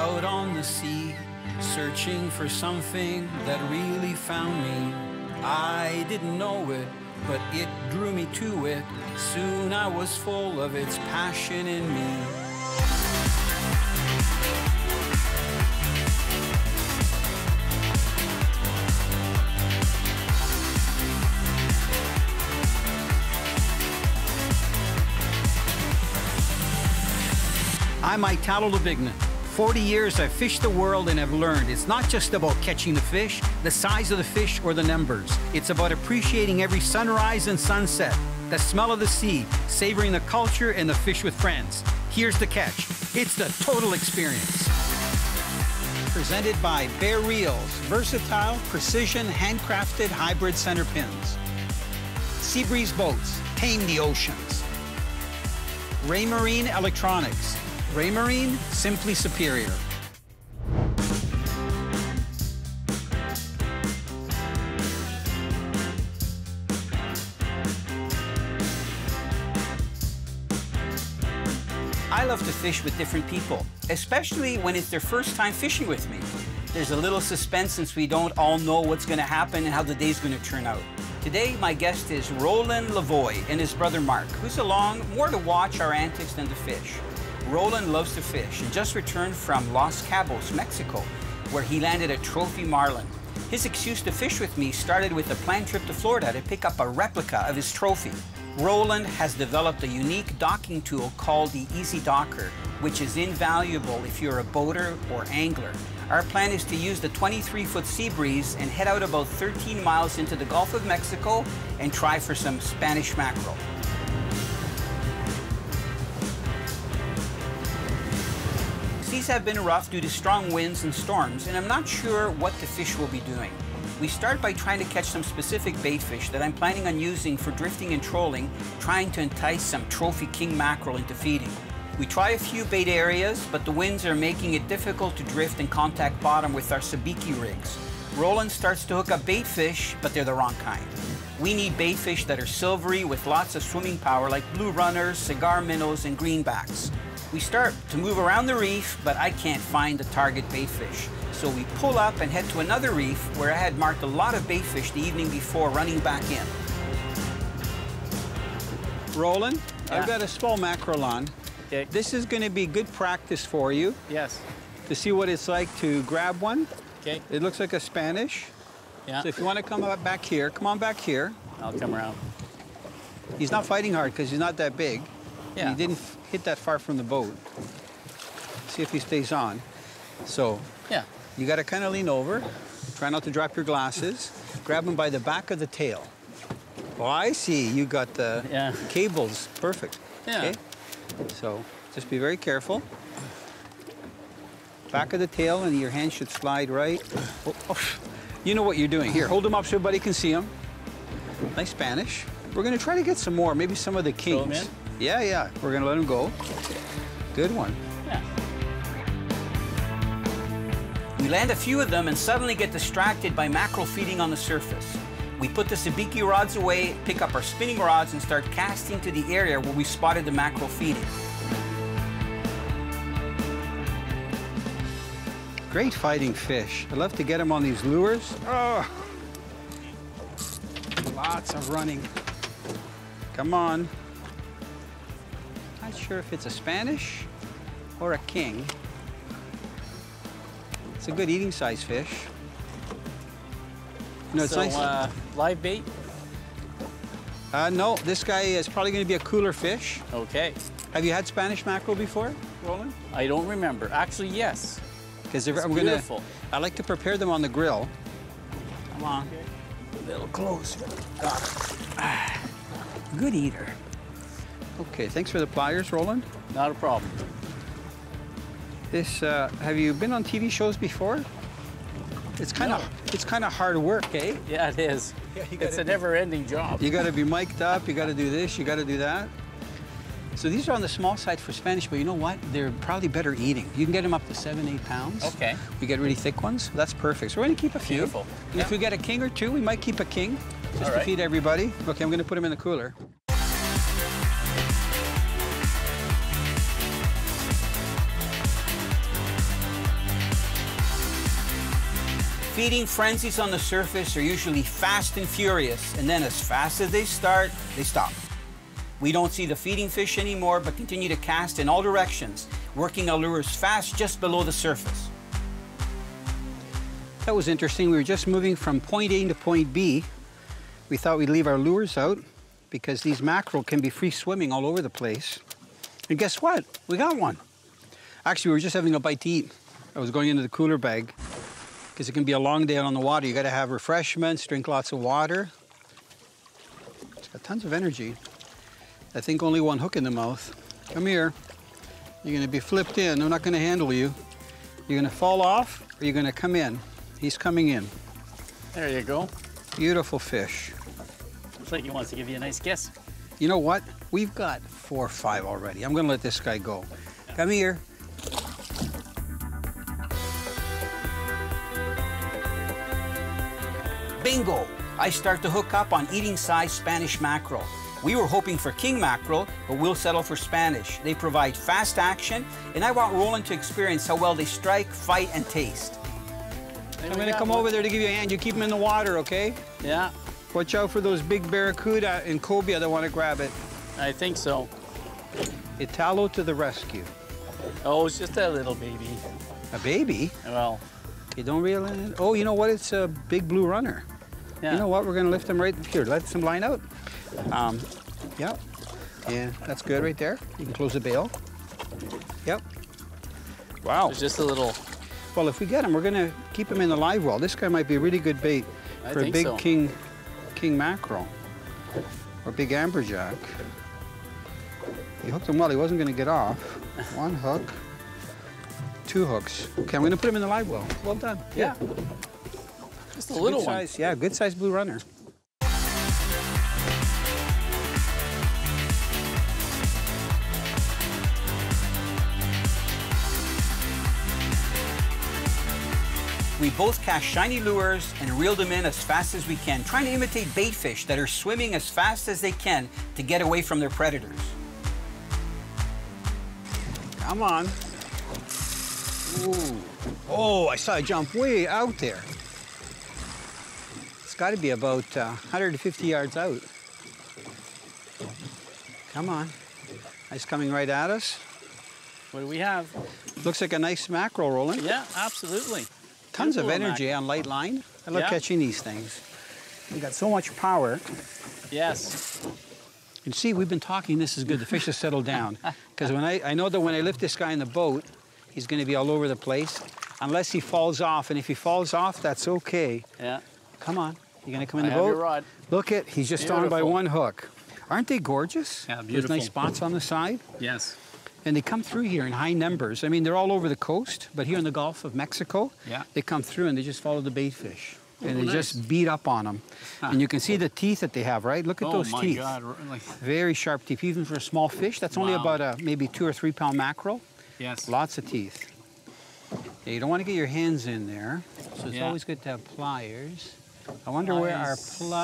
out on the sea, searching for something that really found me. I didn't know it, but it drew me to it. Soon I was full of its passion in me. I'm Italo Labignan. 40 years I've fished the world and have learned it's not just about catching the fish, the size of the fish, or the numbers. It's about appreciating every sunrise and sunset, the smell of the sea, savoring the culture and the fish with friends. Here's the catch. It's the total experience. Presented by Bear Reels, versatile, precision, handcrafted hybrid center pins. Seabreeze boats, tame the oceans. Raymarine Electronics. Raymarine, simply superior. I love to fish with different people, especially when it's their first time fishing with me. There's a little suspense since we don't all know what's going to happen and how the day's going to turn out. Today, my guest is Roland Lavoie and his brother Mark, who's along more to watch our antics than to fish. Roland loves to fish and just returned from Los Cabos, Mexico, where he landed a trophy marlin. His excuse to fish with me started with a planned trip to Florida to pick up a replica of his trophy. Roland has developed a unique docking tool called the EzeDocker, which is invaluable if you're a boater or angler. Our plan is to use the 23-foot Seabreeze and head out about 13 miles into the Gulf of Mexico and try for some Spanish mackerel. Seas have been rough due to strong winds and storms, and I'm not sure what the fish will be doing. We start by trying to catch some specific bait fish that I'm planning on using for drifting and trolling, trying to entice some trophy king mackerel into feeding. We try a few bait areas, but the winds are making it difficult to drift and contact bottom with our sabiki rigs. Roland starts to hook up bait fish, but they're the wrong kind. We need bait fish that are silvery with lots of swimming power like blue runners, cigar minnows, and greenbacks. We start to move around the reef, but I can't find the target bait fish. So we pull up and head to another reef where I had marked a lot of bait fish the evening before running back in. Roland, yeah. I've got a small mackerel on. Okay. This is going to be good practice for you. Yes. To see what it's like to grab one. Okay. It looks like a Spanish. Yeah. So if you want to come back here, come on back here. I'll come around. He's not fighting hard because he's not that big. Yeah. He didn't hit that far from the boat. See if he stays on. So, yeah. You got to kind of lean over. Try not to drop your glasses. Grab him by the back of the tail. Oh, I see. You got the cables. Perfect. Yeah. Okay. So, just be very careful. Back of the tail, and your hand should slide right. Oh, oh. You know what you're doing. Here, hold him up so everybody can see him. Nice Spanish. We're going to try to get some more, maybe some of the kings. Throw him in? Yeah, yeah. We're going to let him go. Good one. Yeah. We land a few of them and suddenly get distracted by mackerel feeding on the surface. We put the sabiki rods away, pick up our spinning rods, and start casting to the area where we spotted the mackerel feeding. Great fighting fish. I love to get them on these lures. Oh, lots of running. Come on. Not sure if it's a Spanish or a king. It's a good eating size fish. No, it's nice. Live bait? No, this guy is probably going to be a cooler fish. Okay. Have you had Spanish mackerel before, Roland? I don't remember. Actually, yes. Because I'm going to. I like to prepare them on the grill. Come on. A little closer. Got it. Good eater. Okay, thanks for the pliers, Roland. Not a problem. This, have you been on TV shows before? It's kind of hard work, eh? Yeah, it is. Yeah, it's a never-ending job. You got to be mic'd up. You got to do this. You got to do that. So these are on the small side for Spanish, but you know what? They're probably better eating. You can get them up to 7, 8 pounds. Okay. We get really thick ones. That's perfect. So we're going to keep a few. Beautiful. And if we get a king or two, we might keep a king just to feed everybody. Okay, I'm going to put them in the cooler. feeding frenzies on the surface are usually fast and furious, and then as fast as they start, they stop. We don't see the feeding fish anymore, but continue to cast in all directions, working our lures fast just below the surface. That was interesting. We were just moving from point A to point B. We thought we'd leave our lures out because these mackerel can be free swimming all over the place. And guess what? We got one. Actually, we were just having a bite to eat. I was going into the cooler bag because it can be a long day out on the water. You got to have refreshments, drink lots of water. It's got tons of energy. I think only one hook in the mouth. Come here. You're going to be flipped in. I'm not going to handle you. You're going to fall off or you're going to come in. He's coming in. There you go. Beautiful fish. Looks like he wants to give you a nice kiss. You know what? We've got 4 or 5 already. I'm going to let this guy go. Come here. Bingo! I start to hook up on eating-sized Spanish mackerel. We were hoping for king mackerel, but we'll settle for Spanish. They provide fast action, and I want Roland to experience how well they strike, fight, and taste. I'm going to come over there to give you a hand. You keep them in the water, okay? Yeah. Watch out for those big barracuda and cobia that want to grab it. I think so. Italo to the rescue. Oh, it's just a little baby. A baby? Well. You don't realize? Oh, you know what? It's a big blue runner. Yeah. You know what? We're going to lift them right here. Let some line out. Yep. Yeah, that's good right there. You can close the bail. Yep. Wow. It's just a little. Well, if we get him, we're going to keep him in the live well. This guy might be a really good bait for a big king mackerel or big amberjack. He hooked him well. He wasn't going to get off. 1 hook, 2 hooks. Okay, I'm going to put him in the live well. Well done. Yeah. Just a little one. Size, yeah, good size blue runner. We both cast shiny lures and reeled them in as fast as we can, trying to imitate bait fish that are swimming as fast as they can to get away from their predators. Come on. Ooh. Oh, I saw it jump way out there. It's got to be about 150 yards out. Come on. It's coming right at us. What do we have? Looks like a nice mackerel, Roland. Yeah, absolutely. Tons of energy on light line. I love catching these things. We got so much power. Yes. And see, we've been talking, this is good. The fish has settled down. Because when I know that when I lift this guy in the boat, he's going to be all over the place, unless he falls off. And if he falls off, that's okay. Yeah. Come on. You going to come in the I have boat? your rod. Look at, he's just on by 1 hook. Aren't they gorgeous? Yeah, beautiful. There's nice spots on the side. Yes. And they come through here in high numbers. I mean, they're all over the coast, but here in the Gulf of Mexico, they come through and they just follow the bait fish. And they just beat up on them. Huh. And you can see the teeth that they have, right? Look at those teeth. Oh, my God. Very sharp teeth, even for a small fish. That's only about a maybe 2 or 3 pound mackerel. Yes. Lots of teeth. Yeah, you don't want to get your hands in there, so it's always good to have pliers. I wonder where our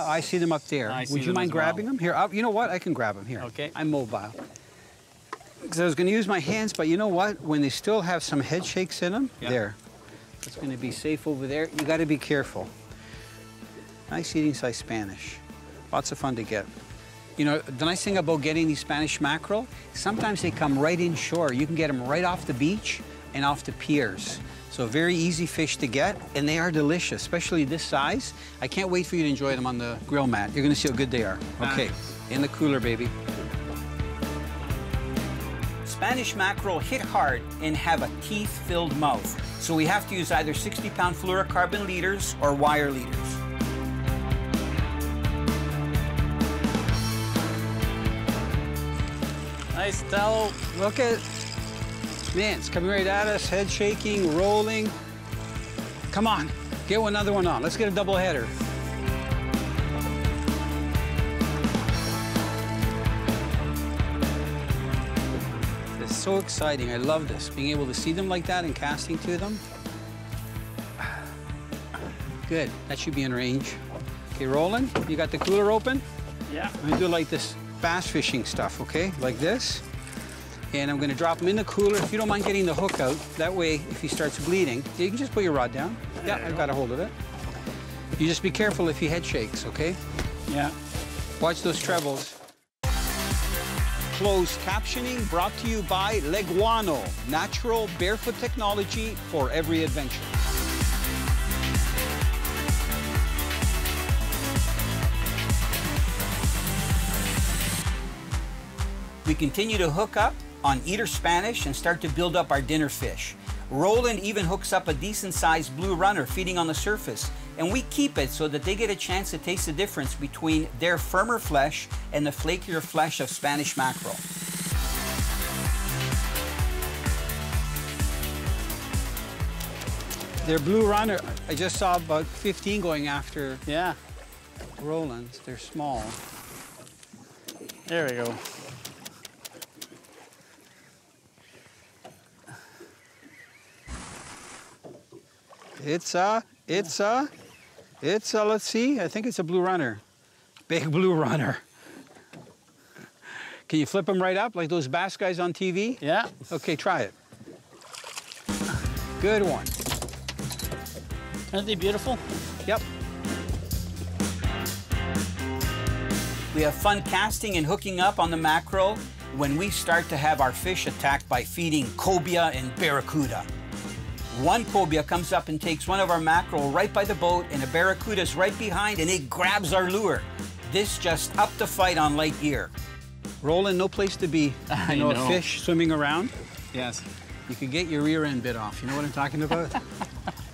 I see them up there. Would you mind grabbing them? Here, you know what? I can grab them here. Okay. I'm mobile. Because I was going to use my hands, but you know what? When they still have some head shakes in them, there. It's going to be safe over there. You got to be careful. Nice eating size Spanish. Lots of fun to get. You know, the nice thing about getting these Spanish mackerel, sometimes they come right inshore. You can get them right off the beach and off the piers. So very easy fish to get, and they are delicious, especially this size. I can't wait for you to enjoy them on the grill mat. You're going to see how good they are. Okay, in the cooler, baby. Spanish mackerel hit hard and have a teeth-filled mouth, so we have to use either 60-pound fluorocarbon leaders or wire leaders. Nice, Italo. Look at, man, it's coming right at us, head shaking, rolling. Come on, get another one on. Let's get a double header. So exciting. I love this, being able to see them like that and casting to them. Good, that should be in range. Okay, Roland, you got the cooler open? Yeah. I'm gonna do like this bass fishing stuff, okay? Like this. And I'm gonna drop him in the cooler. If you don't mind getting the hook out, that way if he starts bleeding, you can just put your rod down. Yeah, I've got a hold of it. You just be careful if he head shakes, okay? Yeah. Watch those trebles. Closed captioning brought to you by Leguano, natural barefoot technology for every adventure. We continue to hook up on Eater Spanish and start to build up our dinner fish. Roland even hooks up a decent-sized blue runner feeding on the surface, and we keep it so that they get a chance to taste the difference between their firmer flesh and the flakier flesh of Spanish mackerel. Their blue runner, I just saw about 15 going after Roland's. They're small. There we go. It's a, let's see, I think it's a blue runner. Big blue runner. Can you flip them right up like those bass guys on TV? Yeah. Okay, try it. Good one. Aren't they beautiful? Yep. We have fun casting and hooking up on the mackerel when we start to have our fish attacked by feeding cobia and barracuda. One cobia comes up and takes one of our mackerel right by the boat, and a barracuda's right behind, and it grabs our lure. This just upped the fight on light gear. Roland, no place to be. I know. know. A fish swimming around. Yes. You could get your rear end bit off. You know what I'm talking about?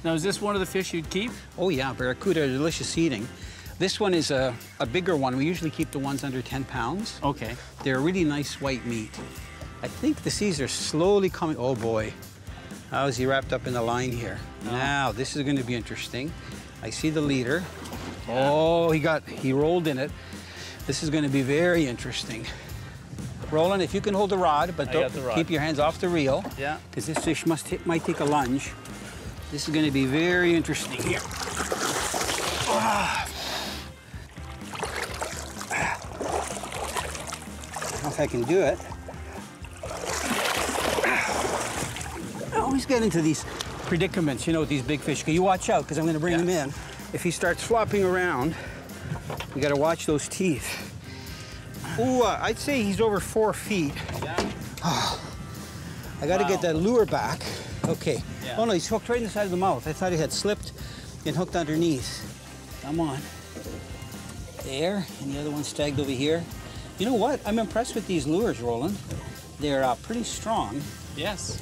Now, is this one of the fish you'd keep? Oh yeah, barracuda are delicious eating. This one is a bigger one. We usually keep the ones under 10 pounds. Okay. They're a really nice white meat. I think the seas are slowly coming. Oh boy. How is he wrapped up in the line here? Oh. Now, this is going to be interesting. I see the leader. Yeah. Oh, he rolled in it. This is going to be very interesting. Roland, if you can hold the rod, but don't keep your hands off the reel. Yeah. Because this fish might take a lunge. This is going to be very interesting here. I don't know if I can do it. I always get into these predicaments, you know, with these big fish. You watch out, because I'm going to bring him in. If he starts flopping around, we got to watch those teeth. Ooh, I'd say he's over 4 feet. Yeah. I got to get that lure back. Okay. Yeah. Oh no, he's hooked right in the side of the mouth. I thought he had slipped and hooked underneath. Come on. There, and the other one's tagged over here. You know what? I'm impressed with these lures, Roland. They're pretty strong. Yes.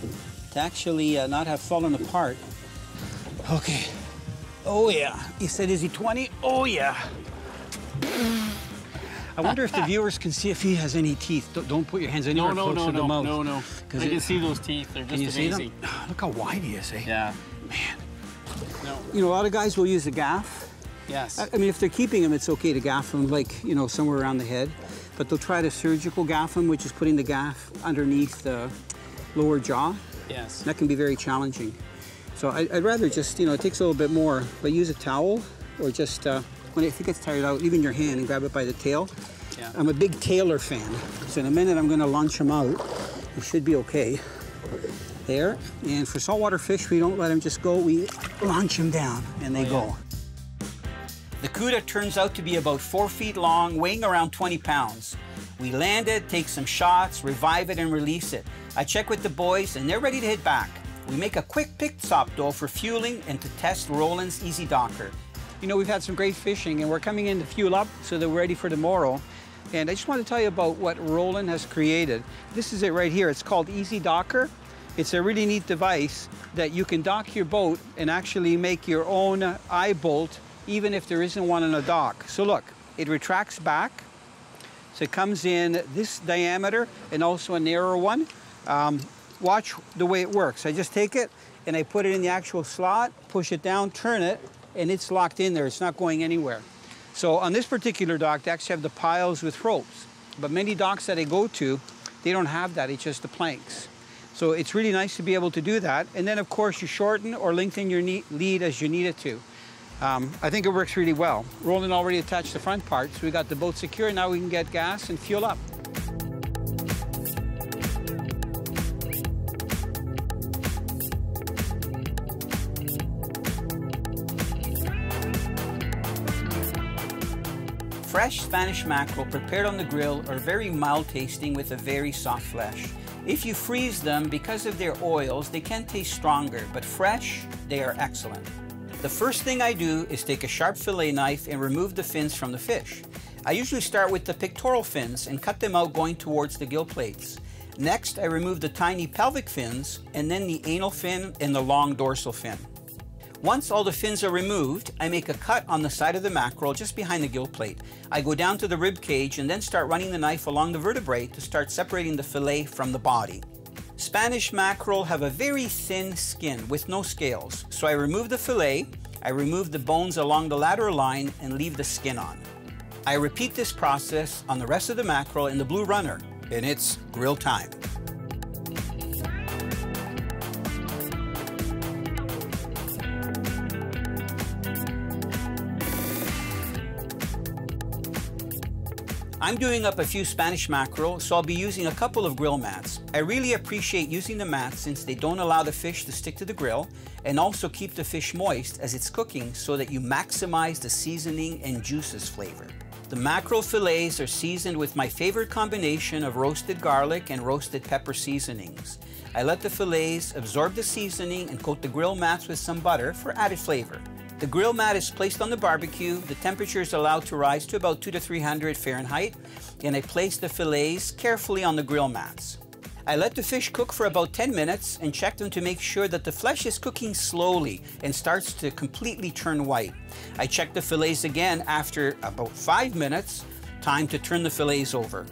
To actually not have fallen apart. Okay. Oh yeah. You said, is he 20? Oh yeah. I wonder if the viewers can see if he has any teeth. Don't put your hands anywhere close to the mouth. No. I can see those teeth. They're just amazing. See them? Look how wide he is, eh? Yeah. Man. No. You know, a lot of guys will use a gaff. Yes. I mean, if they're keeping him, it's okay to gaff him, like, you know, somewhere around the head. But they'll try to surgical gaff him, which is putting the gaff underneath the lower jaw. Yes. That can be very challenging. So I'd rather just, you know, it takes a little bit more, but use a towel or just, if it gets tired out, leave it in your hand and grab it by the tail. Yeah. I'm a big tailer fan. So in a minute, I'm going to launch him out. He should be okay. There. And for saltwater fish, we don't let them just go. We launch them down, and they go. The Cuda turns out to be about 4 feet long, weighing around 20 pounds. We land it, take some shots, revive it, and release it. I check with the boys, and they're ready to hit back. We make a quick pit stop, though, for fueling and to test Roland's EzeDocker. You know, we've had some great fishing, and we're coming in to fuel up so that we're ready for tomorrow. And I just want to tell you about what Roland has created. This is it right here. It's called EzeDocker. It's a really neat device that you can dock your boat and actually make your own eye bolt, even if there isn't one on a dock. So look, it retracts back. So it comes in this diameter and also a narrower one. Watch the way it works. I just take it and I put it in the actual slot, push it down, turn it, and it's locked in there. It's not going anywhere. So on this particular dock, they actually have the piles with ropes. But many docks that I go to, they don't have that. It's just the planks. So it's really nice to be able to do that. And then, of course, you shorten or lengthen your lead as you need it to. I think it works really well. Roland already attached the front part, so we got the boat secure. Now we can get gas and fuel up. Fresh Spanish mackerel prepared on the grill are very mild tasting with a very soft flesh. If you freeze them, because of their oils, they can taste stronger, but fresh, they are excellent. The first thing I do is take a sharp fillet knife and remove the fins from the fish. I usually start with the pectoral fins and cut them out going towards the gill plates. Next, I remove the tiny pelvic fins and then the anal fin and the long dorsal fin. Once all the fins are removed, I make a cut on the side of the mackerel just behind the gill plate. I go down to the rib cage and then start running the knife along the vertebrae to start separating the fillet from the body. Spanish mackerel have a very thin skin with no scales, so I remove the fillet, I remove the bones along the lateral line and leave the skin on. I repeat this process on the rest of the mackerel in the blue runner, and it's grill time. I'm doing up a few Spanish mackerel, so I'll be using a couple of grill mats. I really appreciate using the mats since they don't allow the fish to stick to the grill and also keep the fish moist as it's cooking so that you maximize the seasoning and juices flavor. The mackerel fillets are seasoned with my favorite combination of roasted garlic and roasted pepper seasonings. I let the fillets absorb the seasoning and coat the grill mats with some butter for added flavor. The grill mat is placed on the barbecue, the temperature is allowed to rise to about 200 to 300 Fahrenheit, and I place the fillets carefully on the grill mats. I let the fish cook for about 10 minutes and check them to make sure that the flesh is cooking slowly and starts to completely turn white. I check the fillets again after about 5 minutes, time to turn the fillets over.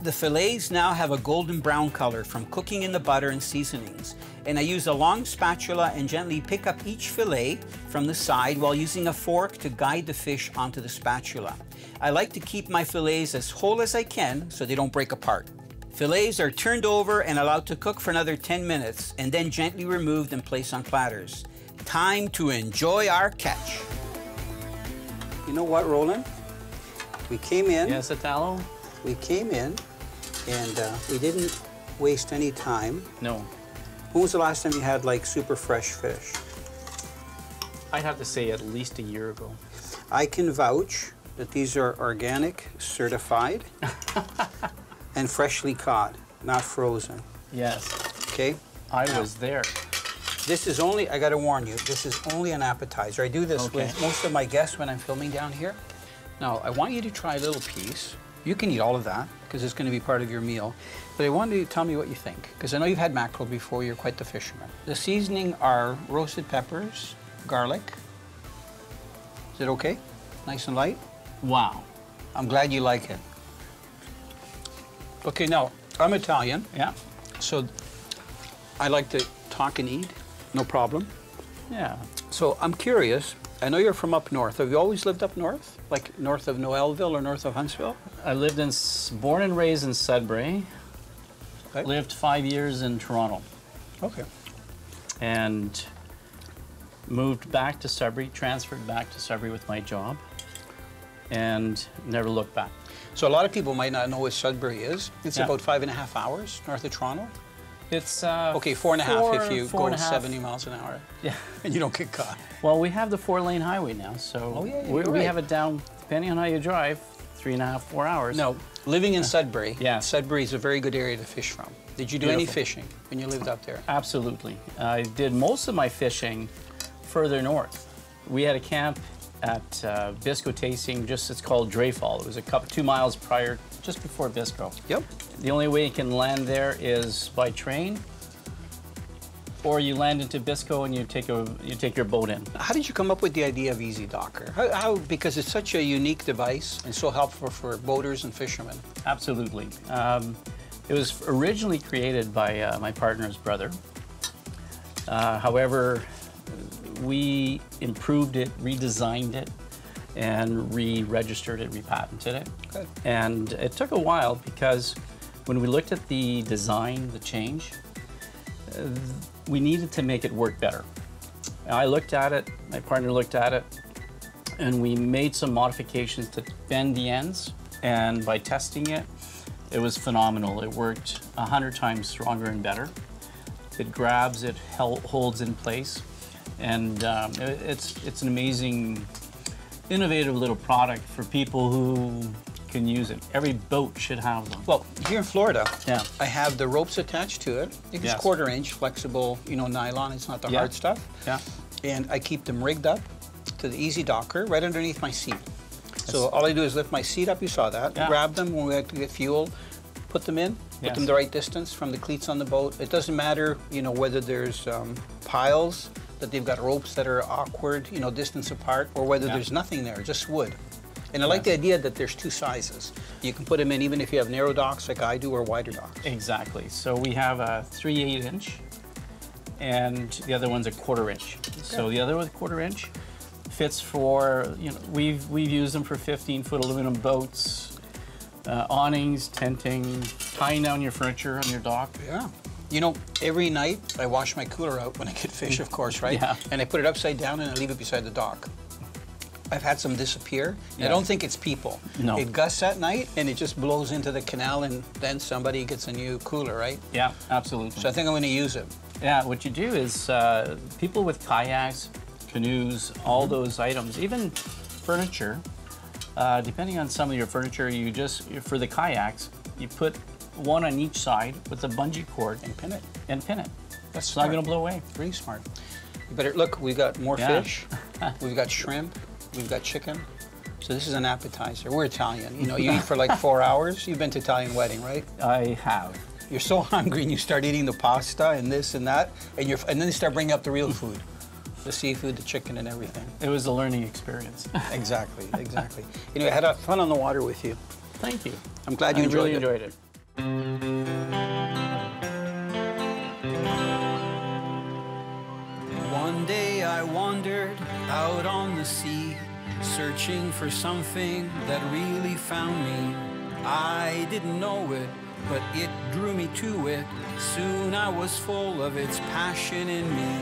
The fillets now have a golden brown color from cooking in the butter and seasonings, and I use a long spatula and gently pick up each fillet from the side while using a fork to guide the fish onto the spatula. I like to keep my fillets as whole as I can so they don't break apart. Fillets are turned over and allowed to cook for another 10 minutes and then gently removed and placed on platters. Time to enjoy our catch. You know what, Roland? We came in. Yes, Italo? We came in and we didn't waste any time. No. When was the last time you had like super fresh fish? I'd have to say at least a year ago. I can vouch that these are organic, certified, and freshly caught, not frozen. Yes. Okay? I was there. This is only, I gotta warn you, this is only an appetizer. I do this Okay. with most of my guests when I'm filming down here. Now, I want you to try a little piece. You can eat all of that, because it's gonna be part of your meal. But I want you to tell me what you think, because I know you've had mackerel before, you're quite the fisherman. The seasoning are roasted peppers, garlic. Is it okay? Nice and light? Wow. I'm glad you like it. Okay, now, I'm Italian. Yeah. So I like to talk and eat, no problem. Yeah. So I'm curious, I know you're from up north. Have you always lived up north? Like north of Noelville or north of Huntsville? I lived in, born and raised in Sudbury. Okay. Lived 5 years in Toronto. Okay. And moved back to Sudbury, transferred back to Sudbury with my job, and never looked back. So a lot of people might not know what Sudbury is. It's Yeah. about 5.5 hours north of Toronto. It's Okay, 4.5 if you go 4.5. 70 miles an hour. Yeah. And you don't get caught. Well, we have the 4-lane highway now, so Oh, yeah, we you're right. have it down, depending on how you drive, 3.5, 4 hours. No, living in Sudbury, Yeah. Sudbury is a very good area to fish from. Did you do any Beautiful. fishing when you lived up there? Absolutely. I did most of my fishing further north. We had a camp at Biscoe Tasting, it's called Dreyfall. It was a couple, 2 miles prior, just before Biscoe. Yep. The only way you can land there is by train, or you land into Biscoe and you take your boat in. How did you come up with the idea of EzeDocker? Because it's such a unique device and so helpful for boaters and fishermen. Absolutely. It was originally created by my partner's brother. However, we improved it, redesigned it, and re-registered it, repatented it. Good. And it took a while because when we looked at the design, the change, we needed to make it work better. I looked at it, my partner looked at it, and we made some modifications to bend the ends, and by testing it, it was phenomenal. It worked 100 times stronger and better. It grabs, it holds in place, and it's an amazing innovative little product for people who can use it. Every boat should have them. Well, here in Florida, Yeah. I have the ropes attached to it. It's Yes. 1/4 inch flexible, you know, nylon. It's not the Yeah. hard stuff. Yeah. And I keep them rigged up to the EzeDocker right underneath my seat. So all I do is lift my seat up, you saw that, Yeah. grab them when we have to get fuel, put them in, put Yes. them the right distance from the cleats on the boat. It doesn't matter, you know, whether there's piles, that they've got ropes that are awkward, you know, distance apart, or whether Yeah. there's nothing there, just wood. And I like the idea that there's 2 sizes. You can put them in even if you have narrow docks like I do or wider docks. Exactly. So we have a 3/8 inch, and the other one's a 1/4 inch. So the other one, 1/4 inch, fits for, you know, we've used them for 15-foot aluminum boats, awnings, tenting, tying down your furniture on your dock. Yeah. You know, every night I wash my cooler out when I get fish, of course, right? Yeah. And I put it upside down and I leave it beside the dock. I've had some disappear. Yeah. I don't think it's people. No. It gusts at night and it just blows into the canal and then somebody gets a new cooler, right? Yeah, absolutely. So I think I'm going to use it. Yeah, what you do is people with kayaks, canoes, all those items, even furniture, depending on some of your furniture, you just, for the kayaks, you put one on each side with a bungee cord And pin it. and pin it. That's It's not going to blow away. Really smart. You better, look, we've got more Yeah. fish. We've got shrimp. We've got chicken. So this is an appetizer. We're Italian. You know, you eat for like 4 hours. You've been to Italian wedding, right? I have. You're so hungry and you start eating the pasta and this and that, and then they start bringing up the real food. The seafood, the chicken, and everything. It was a learning experience. Exactly, exactly. You know, I had fun on the water with you. Thank you. I'm glad you enjoyed really it. enjoyed it. One day I wandered out on the sea, searching for something that really found me. I didn't know it, but it drew me to it. Soon I was full of its passion in me.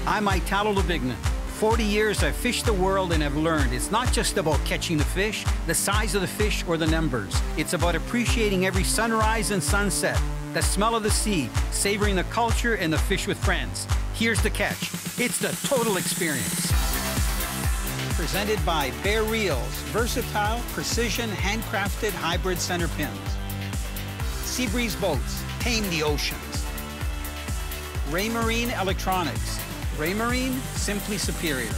I'm Italo Labignan. 40 years I've fished the world and have learned it's not just about catching the fish, the size of the fish, or the numbers. It's about appreciating every sunrise and sunset, the smell of the sea, savoring the culture and the fish with friends. Here's the catch. It's the total experience. Presented by Bear Reels, versatile, precision, handcrafted hybrid center pins. Seabreeze boats, tame the oceans. Raymarine Electronics. Raymarine, simply superior.